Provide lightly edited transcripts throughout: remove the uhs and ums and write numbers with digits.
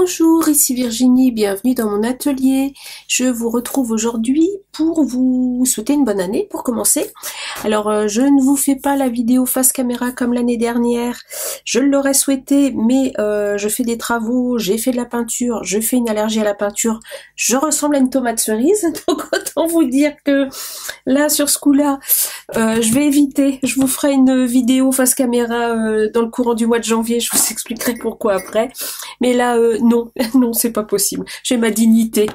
Bonjour, ici Virginie, bienvenue dans mon atelier. Je vous retrouve aujourd'hui pour vous souhaiter une bonne année pour commencer. Alors je ne vous fais pas la vidéo face caméra comme l'année dernière, je l'aurais souhaité, mais je fais des travaux, j'ai fait de la peinture, je fais une allergie à la peinture, je ressemble à une tomate cerise, donc autant vous dire que là sur ce coup-là, je vais éviter, je vous ferai une vidéo face caméra dans le courant du mois de janvier, je vous expliquerai pourquoi après, mais là non, non c'est pas possible, j'ai ma dignité.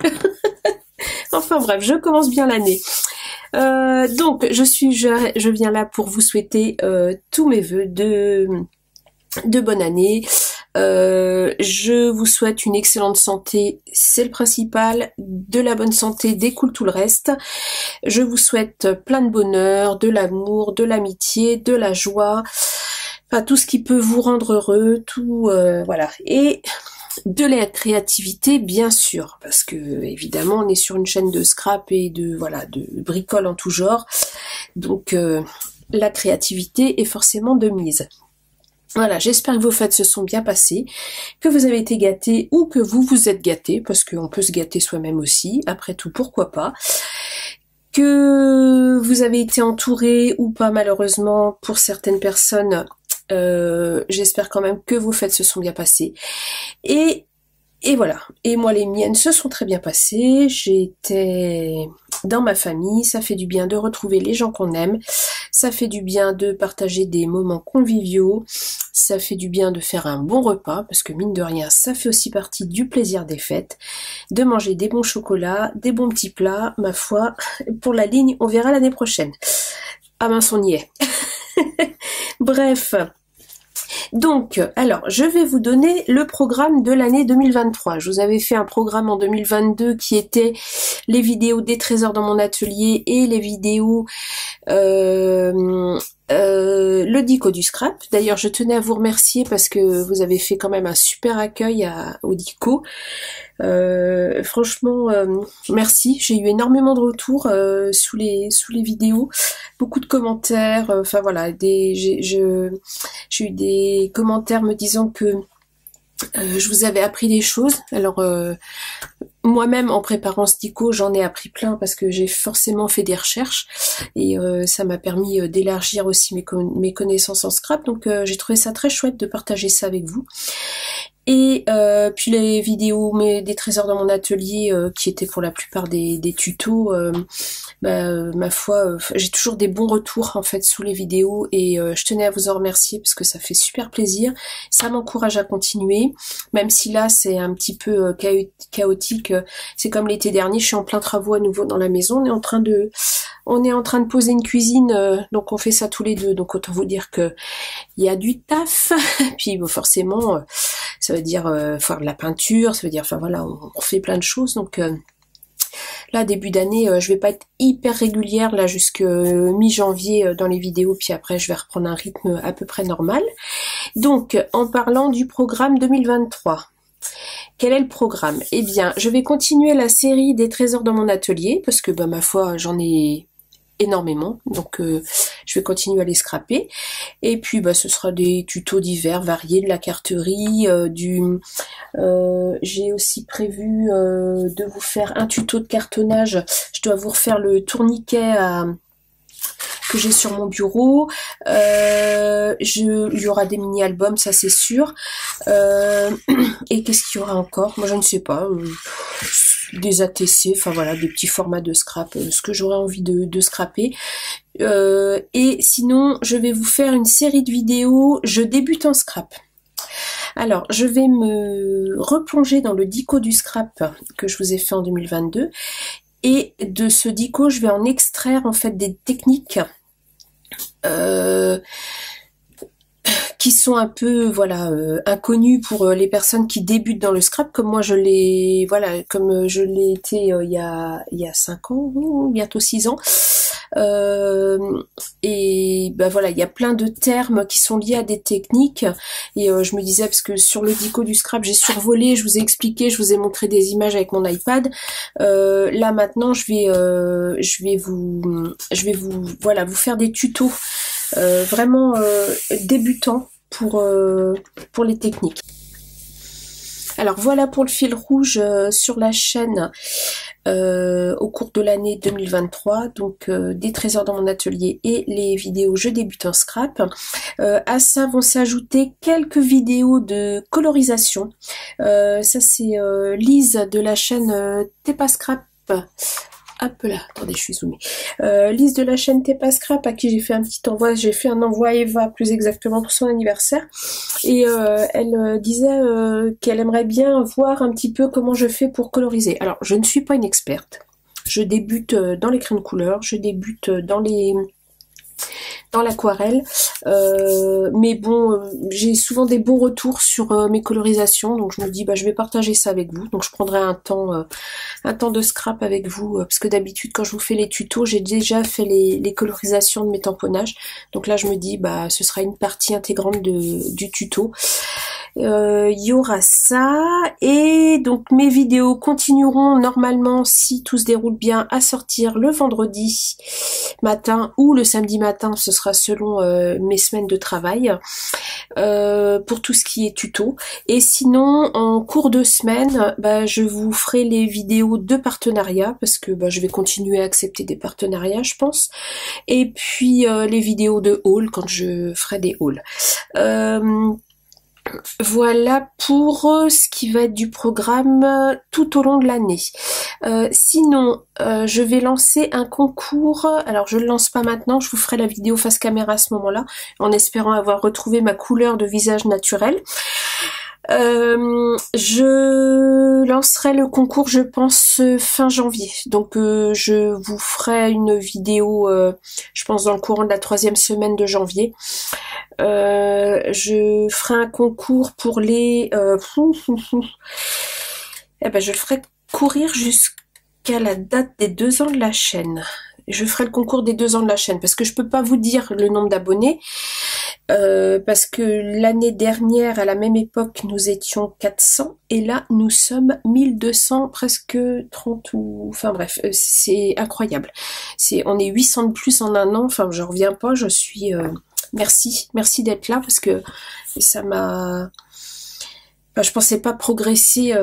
Enfin bref, je commence bien l'année. Donc je viens là pour vous souhaiter tous mes vœux de bonne année. Je vous souhaite une excellente santé, c'est le principal, de la bonne santé découle tout le reste. Je vous souhaite plein de bonheur, de l'amour, de l'amitié, de la joie, enfin tout ce qui peut vous rendre heureux, tout voilà. Et de la créativité bien sûr, parce que évidemment on est sur une chaîne de scrap et de voilà de bricoles en tout genre, donc la créativité est forcément de mise. Voilà, j'espère que vos fêtes se sont bien passées, que vous avez été gâtés ou que vous vous êtes gâtés, parce qu'on peut se gâter soi-même aussi, après tout pourquoi pas, que vous avez été entourés ou pas malheureusement pour certaines personnes. J'espère quand même que vos fêtes se sont bien passées. Et voilà. Et moi, les miennes se sont très bien passées. J'étais dans ma famille. Ça fait du bien de retrouver les gens qu'on aime. Ça fait du bien de partager des moments conviviaux. Ça fait du bien de faire un bon repas, parce que mine de rien, ça fait aussi partie du plaisir des fêtes. De manger des bons chocolats, des bons petits plats. Ma foi, pour la ligne, on verra l'année prochaine. Ah mince, on y est. Bref. Donc, alors, je vais vous donner le programme de l'année 2023. Je vous avais fait un programme en 2022 qui était les vidéos des trésors dans mon atelier et les vidéos le dico du scrap. D'ailleurs, je tenais à vous remercier parce que vous avez fait quand même un super accueil au dico. Franchement, merci. J'ai eu énormément de retours sous les vidéos, beaucoup de commentaires. Enfin voilà, j'ai eu des commentaires me disant que je vous avais appris des choses. Alors moi-même en préparant ce dico, j'en ai appris plein parce que j'ai forcément fait des recherches et ça m'a permis d'élargir aussi mes connaissances en scrap. Donc j'ai trouvé ça très chouette de partager ça avec vous. Et puis les vidéos des trésors dans mon atelier qui étaient pour la plupart des tutos, ma foi, j'ai toujours des bons retours en fait sous les vidéos et je tenais à vous en remercier parce que ça fait super plaisir, ça m'encourage à continuer, même si là c'est un petit peu chaotique, c'est comme l'été dernier, je suis en plein travaux à nouveau dans la maison, on est en train de poser une cuisine, donc on fait ça tous les deux, donc autant vous dire que il y a du taf, puis bon, forcément ça veut dire faire de la peinture, ça veut dire, enfin voilà, on fait plein de choses, donc là début d'année, je vais pas être hyper régulière là jusque mi-janvier dans les vidéos, puis après je vais reprendre un rythme à peu près normal. Donc en parlant du programme 2023, quel est le programme? Eh bien, je vais continuer la série des trésors dans mon atelier, parce que ma foi, j'en ai énormément, donc je vais continuer à les scraper, et puis ce sera des tutos divers, variés, de la carterie, j'ai aussi prévu de vous faire un tuto de cartonnage. Je dois vous refaire le tourniquet que j'ai sur mon bureau. Il y aura des mini-albums, ça c'est sûr. Et qu'est-ce qu'il y aura encore? Moi je ne sais pas. Des ATC, enfin voilà, des petits formats de scrap, ce que j'aurais envie de scraper. Et sinon, je vais vous faire une série de vidéos, je débute en scrap. Alors, je vais me replonger dans le dico du scrap que je vous ai fait en 2022. Et de ce dico, je vais en extraire en fait des techniques qui sont un peu inconnues pour les personnes qui débutent dans le scrap, comme moi je l'ai été il y a 5 ans, bientôt 6 ans. Et voilà, il y a plein de termes qui sont liés à des techniques, et je me disais, parce que sur le dico du scrap j'ai survolé, je vous ai expliqué, je vous ai montré des images avec mon iPad, là maintenant je vais vous faire des tutos vraiment débutants pour les techniques. Alors voilà pour le fil rouge sur la chaîne au cours de l'année 2023, donc des trésors dans mon atelier et les vidéos je débute en scrap. À ça vont s'ajouter quelques vidéos de colorisation. Ça c'est Lise de la chaîne T'es pas scrap. Hop là, attendez, je suis zoomée. Lise de la chaîne T'es pas scrap, à qui j'ai fait un petit envoi, j'ai fait un envoi à Eva plus exactement pour son anniversaire. Et elle disait qu'elle aimerait bien voir un petit peu comment je fais pour coloriser. Alors, je ne suis pas une experte. Je débute dans les crayons de couleur, je débute dans l'aquarelle, mais bon, j'ai souvent des bons retours sur mes colorisations, donc je me dis bah je vais partager ça avec vous. Donc je prendrai un temps de scrap avec vous, parce que d'habitude quand je vous fais les tutos, j'ai déjà fait les colorisations de mes tamponnages, donc là je me dis bah ce sera une partie intégrante du tuto. Il y aura ça, et donc mes vidéos continueront normalement, si tout se déroule bien, à sortir le vendredi matin ou le samedi matin, ce sera selon mes semaines de travail, pour tout ce qui est tuto. Et sinon en cours de semaine, bah, je vous ferai les vidéos de partenariat, parce que bah, je vais continuer à accepter des partenariats je pense, et puis les vidéos de haul quand je ferai des hauls. Voilà pour ce qui va être du programme tout au long de l'année. Sinon, je vais lancer un concours. Alors, je ne le lance pas maintenant, je vous ferai la vidéo face caméra à ce moment-là, en espérant avoir retrouvé ma couleur de visage naturelle. Je lancerai le concours, je pense, fin janvier. Donc, je vous ferai une vidéo, je pense, dans le courant de la 3e semaine de janvier. Je ferai un concours pour les... eh ben, je le ferai courir jusqu'à la date des 2 ans de la chaîne. Je ferai le concours des 2 ans de la chaîne, parce que je peux pas vous dire le nombre d'abonnés, parce que l'année dernière, à la même époque, nous étions 400, et là, nous sommes 1200, presque 30, ou... Enfin bref, c'est incroyable. On est 800 de plus en un an, enfin, je reviens pas, je suis... Merci d'être là, parce que ça m'a... Enfin, je pensais pas progresser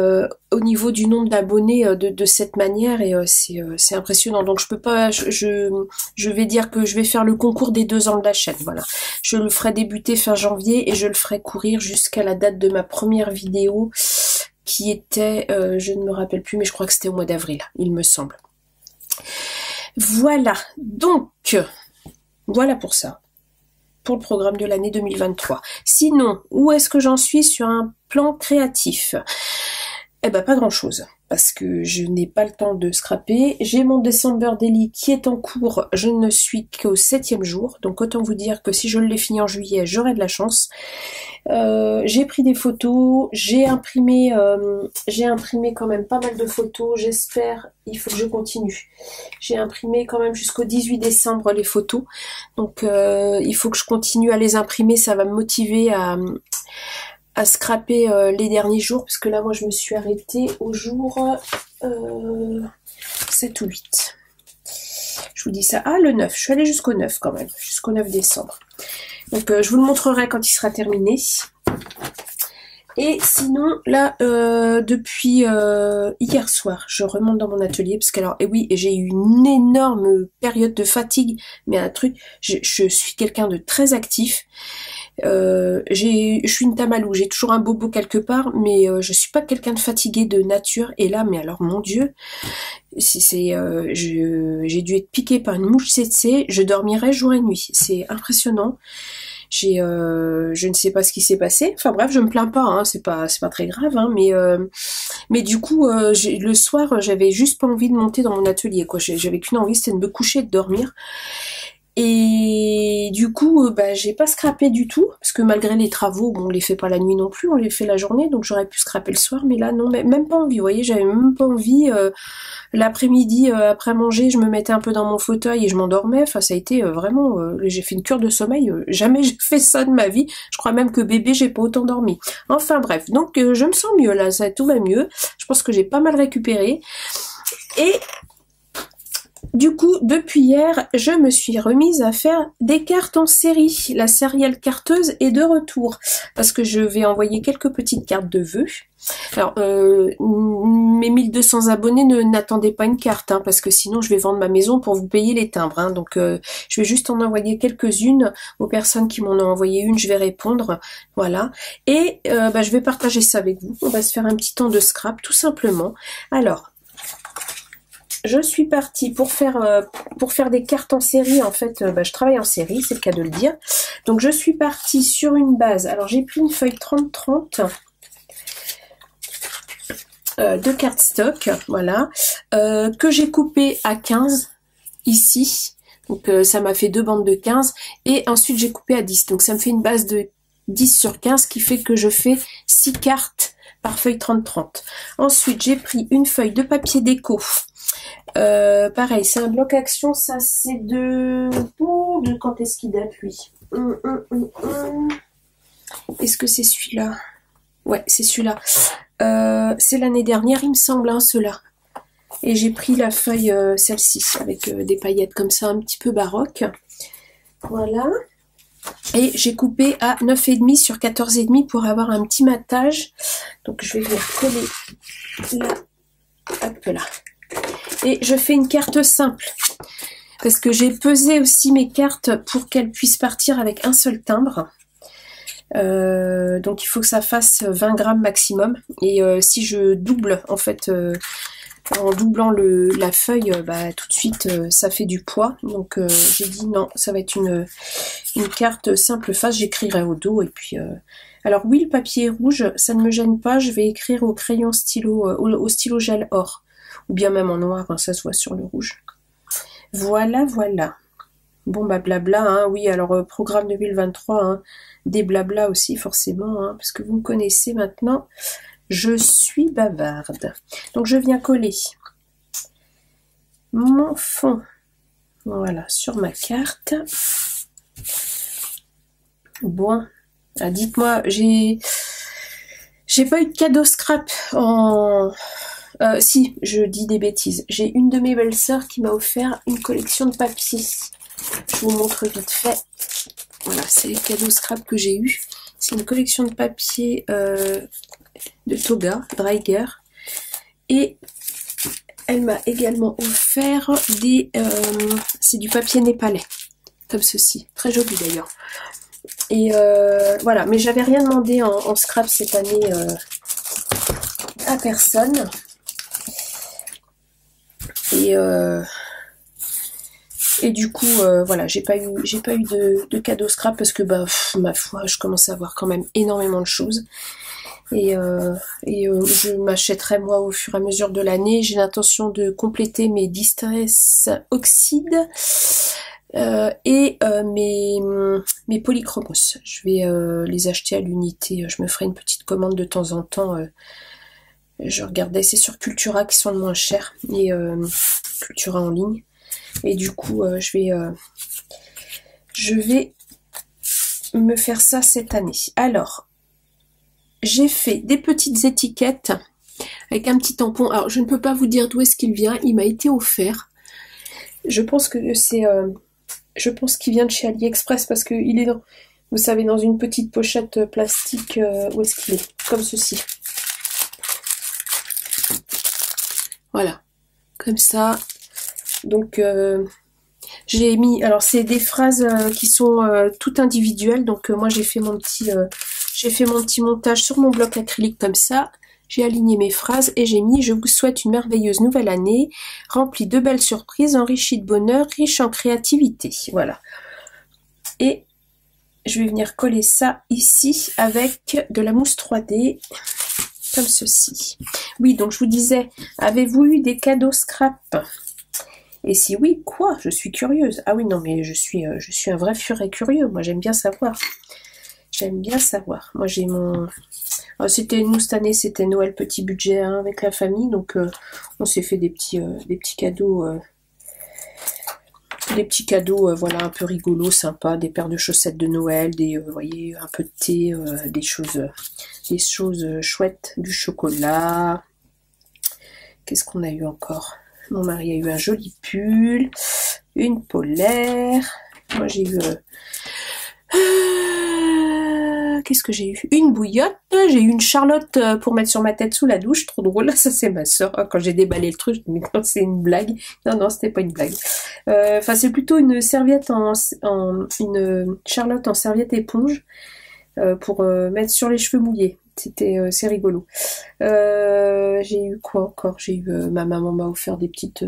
au niveau du nombre d'abonnés de cette manière, et c'est impressionnant. Donc je peux pas, je vais dire que je vais faire le concours des 2 ans de la chaîne. Voilà, je le ferai débuter fin janvier et je le ferai courir jusqu'à la date de ma première vidéo, qui était, je ne me rappelle plus, mais je crois que c'était au mois d'avril, il me semble. Voilà, donc voilà pour ça, pour le programme de l'année 2023. Sinon, où est-ce que j'en suis sur un plan créatif? Eh ben pas grand chose, parce que je n'ai pas le temps de scraper. J'ai mon December Daily qui est en cours, je ne suis qu'au 7e jour, donc autant vous dire que si je l'ai fini en juillet, j'aurai de la chance. J'ai pris des photos, j'ai imprimé quand même pas mal de photos, j'espère, il faut que je continue. J'ai imprimé quand même jusqu'au 18 décembre les photos, donc il faut que je continue à les imprimer, ça va me motiver à scraper les derniers jours, parce que là moi je me suis arrêtée au jour 7 ou 8. Je vous dis ça, le 9, je suis allée jusqu'au 9 quand même, jusqu'au 9 décembre. Donc je vous le montrerai quand il sera terminé. Et sinon, là, depuis hier soir, je remonte dans mon atelier, parce que alors, et oui, j'ai eu une énorme période de fatigue, mais un truc, je suis quelqu'un de très actif. Je suis une tamalou, j'ai toujours un bobo quelque part, mais je suis pas quelqu'un de fatigué de nature. Et là, mais alors mon Dieu, j'ai dû être piquée par une mouche tsetse, je dormirai jour et nuit, c'est impressionnant. Je ne sais pas ce qui s'est passé. Enfin bref, je me plains pas, hein, c'est pas très grave, hein, mais du coup, le soir, j'avais juste pas envie de monter dans mon atelier, quoi. J'avais qu'une envie, c'était de me coucher et de dormir. Et du coup, bah, j'ai pas scrappé du tout, parce que malgré les travaux, bon, on les fait pas la nuit non plus, on les fait la journée, donc j'aurais pu scraper le soir, mais là, non, même pas envie, vous voyez, j'avais même pas envie. L'après-midi, après manger, je me mettais un peu dans mon fauteuil et je m'endormais, enfin, ça a été vraiment, j'ai fait une cure de sommeil, jamais j'ai fait ça de ma vie, je crois même que bébé, j'ai pas autant dormi. Enfin bref, donc je me sens mieux, là, tout va mieux, je pense que j'ai pas mal récupéré, et Du coup, depuis hier, je me suis remise à faire des cartes en série. La sérielle carteuse est de retour parce que je vais envoyer quelques petites cartes de vœux. Alors, mes 1200 abonnés n'attendaient pas une carte, hein, parce que sinon je vais vendre ma maison pour vous payer les timbres. Hein. Donc, je vais juste en envoyer quelques-unes aux personnes qui m'en ont envoyé une. Je vais répondre, voilà. Et je vais partager ça avec vous. On va se faire un petit temps de scrap, tout simplement. Alors, je suis partie pour faire des cartes en série. En fait, je travaille en série, c'est le cas de le dire. Donc, je suis partie sur une base. Alors, j'ai pris une feuille 30-30 de cardstock, voilà, que j'ai coupé à 15 ici. Donc, ça m'a fait deux bandes de 15. Et ensuite, j'ai coupé à 10. Donc, ça me fait une base de 10 sur 15, qui fait que je fais 6 cartes par feuille 30-30. Ensuite, j'ai pris une feuille de papier déco. Pareil, c'est un bloc action, ça c'est de quand est-ce qu'il date lui? Est-ce que c'est celui-là? Ouais, c'est celui-là. C'est l'année dernière, il me semble, hein, ceux-là. Et j'ai pris la feuille, celle-ci, avec des paillettes comme ça, un petit peu baroque. Voilà. Et j'ai coupé à 9,5 sur 14,5 pour avoir un petit matage. Donc je vais venir coller là, hop là. Et je fais une carte simple, parce que j'ai pesé aussi mes cartes pour qu'elles puissent partir avec un seul timbre. Donc il faut que ça fasse 20 grammes maximum. Et si je double, en fait, en doublant la feuille, tout de suite ça fait du poids. Donc j'ai dit non, ça va être une carte simple face, j'écrirai au dos. Et puis alors oui, le papier est rouge, ça ne me gêne pas, je vais écrire au crayon stylo, au stylo gel or. Ou bien même en noir, hein, ça se voit sur le rouge. Voilà, voilà. Bon, blabla, hein, oui, alors programme 2023, hein, des blabla aussi, forcément, hein, parce que vous me connaissez maintenant, je suis bavarde. Donc, je viens coller mon fond, voilà, sur ma carte. Bon, dites-moi, j'ai pas eu de cadeau scrap en... si, je dis des bêtises. J'ai une de mes belles-sœurs qui m'a offert une collection de papiers. Je vous montre vite fait. Voilà, c'est le cadeau scrap que j'ai eu. C'est une collection de papiers de Toga, Dreiger. Et elle m'a également offert c'est du papier népalais, comme ceci. Très joli d'ailleurs. Et voilà, mais j'avais rien demandé en scrap cette année à personne. Et du coup, voilà, j'ai pas eu de cadeau scrap parce que ma foi, je commence à avoir quand même énormément de choses. Et je m'achèterai moi au fur et à mesure de l'année. J'ai l'intention de compléter mes Distress Oxyde et mes polychromos. Je vais les acheter à l'unité. Je me ferai une petite commande de temps en temps. Je regardais, c'est sur Cultura qui sont le moins chers, et Cultura en ligne. Et du coup, je vais me faire ça cette année. Alors, j'ai fait des petites étiquettes avec un petit tampon. Alors, je ne peux pas vous dire d'où est-ce qu'il vient. Il m'a été offert. Je pense que c'est... je pense qu'il vient de chez AliExpress parce qu'il est dans... Vous savez, dans une petite pochette plastique. Où est-ce qu'il est? Comme ceci. Voilà. Comme ça. Donc... j'ai mis, alors c'est des phrases qui sont toutes individuelles, donc moi j'ai fait mon petit montage sur mon bloc acrylique comme ça, j'ai aligné mes phrases et j'ai mis: je vous souhaite une merveilleuse nouvelle année, remplie de belles surprises, enrichie de bonheur, riche en créativité. Voilà. Et je vais venir coller ça ici avec de la mousse 3D, comme ceci. Oui, donc je vous disais, avez-vous eu des cadeaux scrap ? Et si oui, quoi? Je suis curieuse. Ah oui, non, mais je suis un vrai furet curieux. Moi, j'aime bien savoir. J'aime bien savoir. Moi, j'ai mon... nous, cette année, c'était Noël petit budget, hein, avec la famille. Donc, on s'est fait des petits cadeaux. Des petits cadeaux, voilà, un peu rigolos, sympas. Des paires de chaussettes de Noël, vous voyez, un peu de thé, des choses chouettes. Du chocolat. Qu'est-ce qu'on a eu encore? Mon mari a eu un joli pull, une polaire. Moi j'ai eu... qu'est-ce que j'ai eu? Une bouillotte. J'ai eu une Charlotte pour mettre sur ma tête sous la douche. Trop drôle. Ça c'est ma soeur. Quand j'ai déballé le truc, je me dis mais c'est une blague. Non, non, c'était pas une blague. Enfin c'est plutôt une serviette une Charlotte en serviette éponge pour mettre sur les cheveux mouillés. C'est rigolo. J'ai eu quoi encore? J'ai eu ma maman m'a offert des petites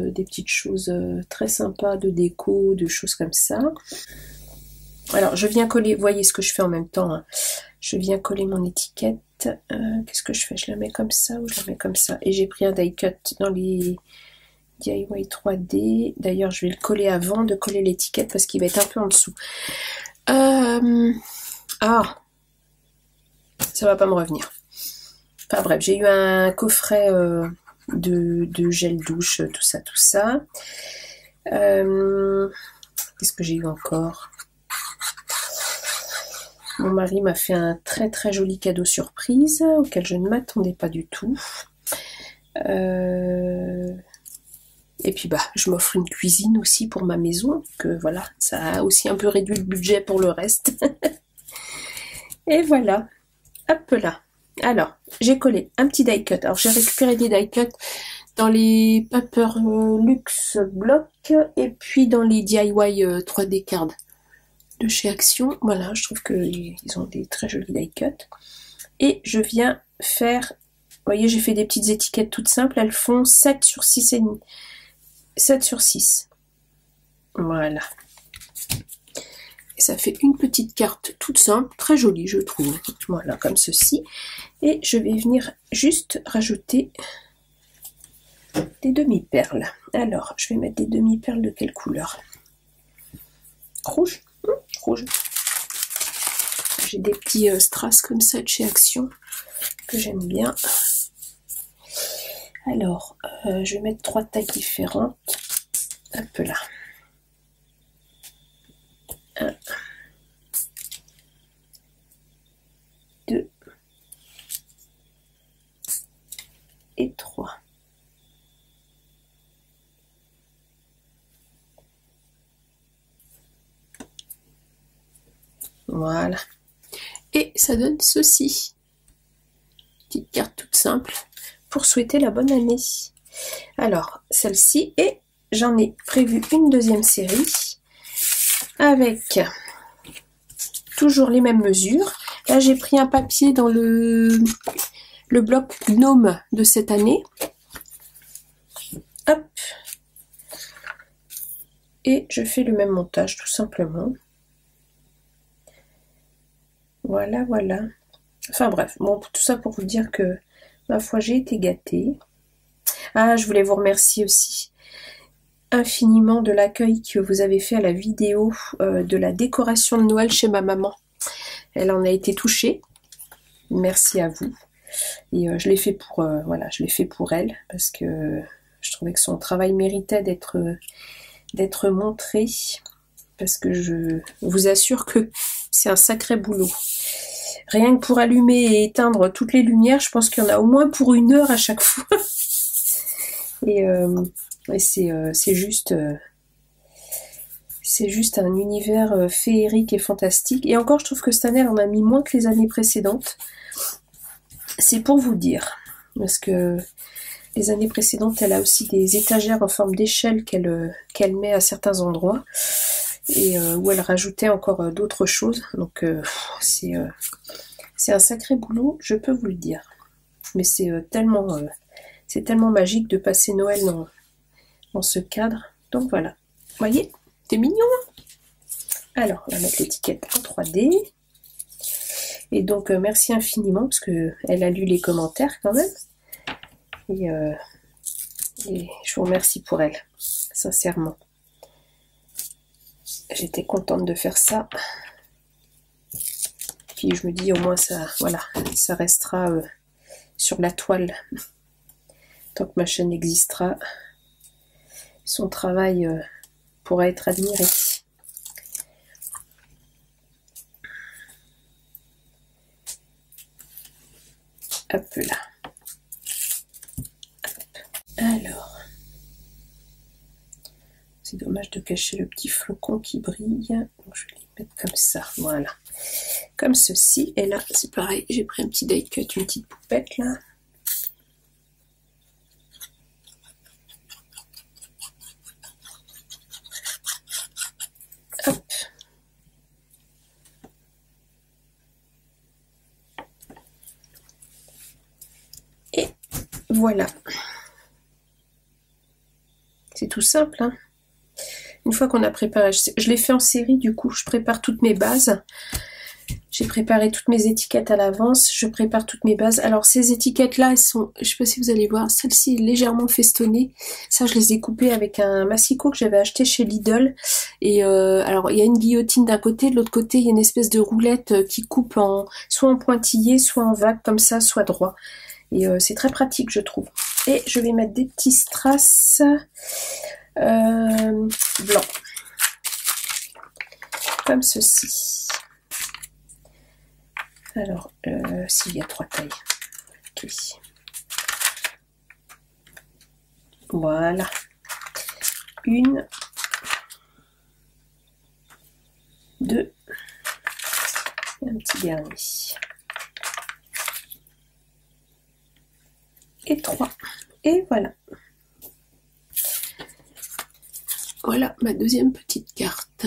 choses très sympas de déco, de choses comme ça. Alors je viens coller, voyez ce que je fais en même temps, hein. Je viens coller mon étiquette. Qu'est-ce que je fais? Je la mets comme ça ou je la mets comme ça? Et j'ai pris un die cut dans les DIY 3D. D'ailleurs je vais le coller avant de coller l'étiquette parce qu'il va être un peu en dessous. Ah, ça va pas me revenir. Enfin bref, j'ai eu un coffret de gel douche, tout ça. Qu'est-ce que j'ai eu encore? Mon mari m'a fait un très très joli cadeau surprise auquel je ne m'attendais pas du tout. Et puis je m'offre une cuisine aussi pour ma maison, que voilà, ça a aussi un peu réduit le budget pour le reste. Et voilà, hop là. Alors, j'ai collé un petit die cut. Alors j'ai récupéré des die cuts dans les Paper Luxe Block et puis dans les DIY 3D Card de chez Action. Voilà, je trouve qu'ils ont des très jolis die cuts. Et je viens faire, vous voyez, j'ai fait des petites étiquettes toutes simples. Elles font 7 sur 6 et demi. 7 sur 6. Voilà. Et ça fait une petite carte toute simple, très jolie je trouve. Voilà, comme ceci. Et je vais venir juste rajouter des demi-perles. Alors, je vais mettre des demi-perles de quelle couleur? Rouge. Rouge. J'ai des petits strass comme ça de chez Action que j'aime bien. Alors, je vais mettre 3 tailles différentes. Hop là. 1, 2 et 3. Voilà. Et ça donne ceci. Petite carte toute simple pour souhaiter la bonne année. Alors, celle-ci, et j'en ai prévu une deuxième série avec toujours les mêmes mesures. Là, j'ai pris un papier dans le bloc Gnome de cette année. Hop. Et je fais le même montage, tout simplement. Voilà, voilà. Enfin bref, bon, tout ça pour vous dire que, ma foi, j'ai été gâtée. Ah, je voulais vous remercier aussi infiniment de l'accueil que vous avez fait à la vidéo de la décoration de Noël chez ma maman. Elle en a été touchée. Merci à vous. Et je l'ai fait pour voilà, je l'ai fait pour elle parce que je trouvais que son travail méritait d'être montré, parce que je vous assure que c'est un sacré boulot. Rien que pour allumer et éteindre toutes les lumières, je pense qu'il y en a au moins pour 1 heure à chaque fois. Et c'est juste un univers féerique et fantastique. Et encore, je trouve que cette année, elle en a mis moins que les années précédentes. C'est pour vous dire. Parce que les années précédentes, elle a aussi des étagères en forme d'échelle qu'elle met à certains endroits. Et où elle rajoutait encore d'autres choses. Donc c'est un sacré boulot, je peux vous le dire. Mais c'est tellement magique de passer Noël dans ce cadre. Donc voilà. Vous voyez, c'est mignon, hein? Alors, on va mettre l'étiquette en 3D. Et donc, merci infiniment, parce qu'elle a lu les commentaires quand même. Et je vous remercie pour elle, sincèrement. J'étais contente de faire ça. Puis je me dis, au moins, ça restera sur la toile. Tant que ma chaîne existera, son travail pourra être admiré. Hop là. Hop. Alors, C'est dommage de cacher le petit flocon qui brille. Donc, je vais les mettre comme ça, voilà. Comme ceci. Et là, c'est pareil, j'ai pris un petit die cut, une petite poupette là. Hop. Et voilà. C'est tout simple, hein. Une fois qu'on a préparé, je l'ai fait en série, du coup, je prépare toutes mes bases. J'ai préparé toutes mes étiquettes à l'avance, je prépare toutes mes bases. Alors ces étiquettes-là, elles sont, je sais pas si vous allez voir, celle-ci est légèrement festonnée. Ça, je les ai coupées avec un massicot que j'avais acheté chez Lidl. Et alors, il y a une guillotine d'un côté, de l'autre côté, il y a une espèce de roulette qui coupe soit en pointillé, soit en vague, comme ça, soit droit. Et c'est très pratique, je trouve. Et je vais mettre des petits strass blancs, comme ceci. Alors, s'il y a 3 tailles. Okay. Voilà. 1, 2, et un petit dernier. Et 3. Et voilà. Voilà ma deuxième petite carte.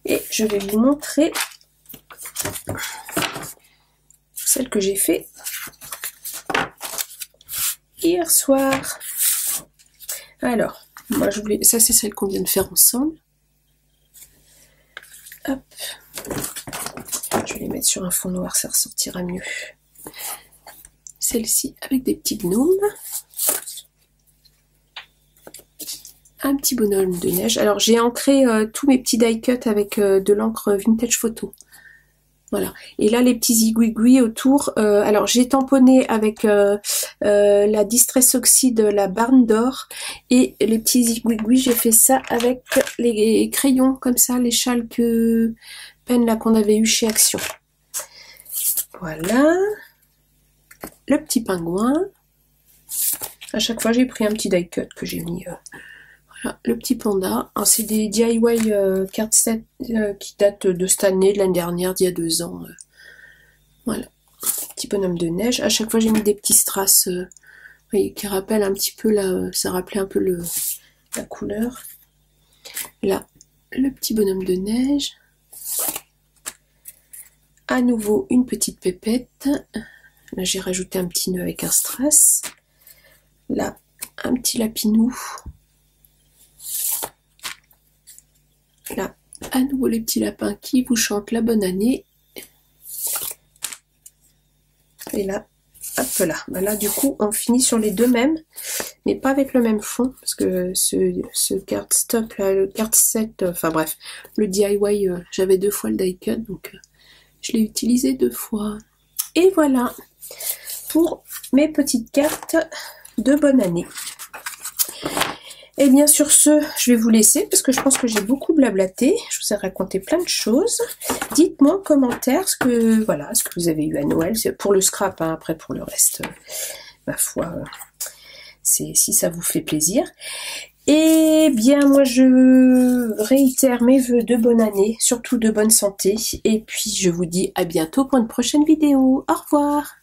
Et je vais vous montrer celle que j'ai fait hier soir. Alors, moi je voulais, ça c'est celle qu'on vient de faire ensemble. Hop, je vais les mettre sur un fond noir, ça ressortira mieux. Celle-ci avec des petits gnomes, un petit bonhomme de neige. Alors j'ai ancré tous mes petits die cut avec de l'encre vintage photo. Voilà. Et là, les petits zigouigouis autour. Alors, j'ai tamponné avec la Distress Oxide, la Barne d'Or. Et les petits zigouigouis, j'ai fait ça avec les crayons, comme ça, les Chalk Pen là qu'on avait eu chez Action. Voilà. Le petit pingouin. À chaque fois, j'ai pris un petit die cut que j'ai mis... Voilà, le petit panda. C'est des DIY card set qui datent de cette année, de l'année dernière, d'il y a 2 ans. Voilà, petit bonhomme de neige. À chaque fois, j'ai mis des petits strass voyez, qui rappellent un petit peu, ça rappelait un peu la couleur. Là, le petit bonhomme de neige. À nouveau, une petite pépette. Là, j'ai rajouté un petit nœud avec un strass. Là, un petit lapinou. Là, à nouveau les petits lapins qui vous chantent la bonne année. Et là, hop là. Ben là, du coup, on finit sur les deux mêmes, mais pas avec le même fond, parce que ce cardstock là, le card set, enfin bref, le DIY, j'avais 2 fois le die cut, donc je l'ai utilisé 2 fois. Et voilà, pour mes petites cartes de bonne année. Et bien sur ce, je vais vous laisser parce que je pense que j'ai beaucoup blablaté. Je vous ai raconté plein de choses. Dites-moi en commentaire ce que vous avez eu à Noël. C'est pour le scrap, hein, après pour le reste, ma foi, c'est si ça vous fait plaisir. Et bien moi je réitère mes vœux de bonne année, surtout de bonne santé. Et puis je vous dis à bientôt pour une prochaine vidéo. Au revoir.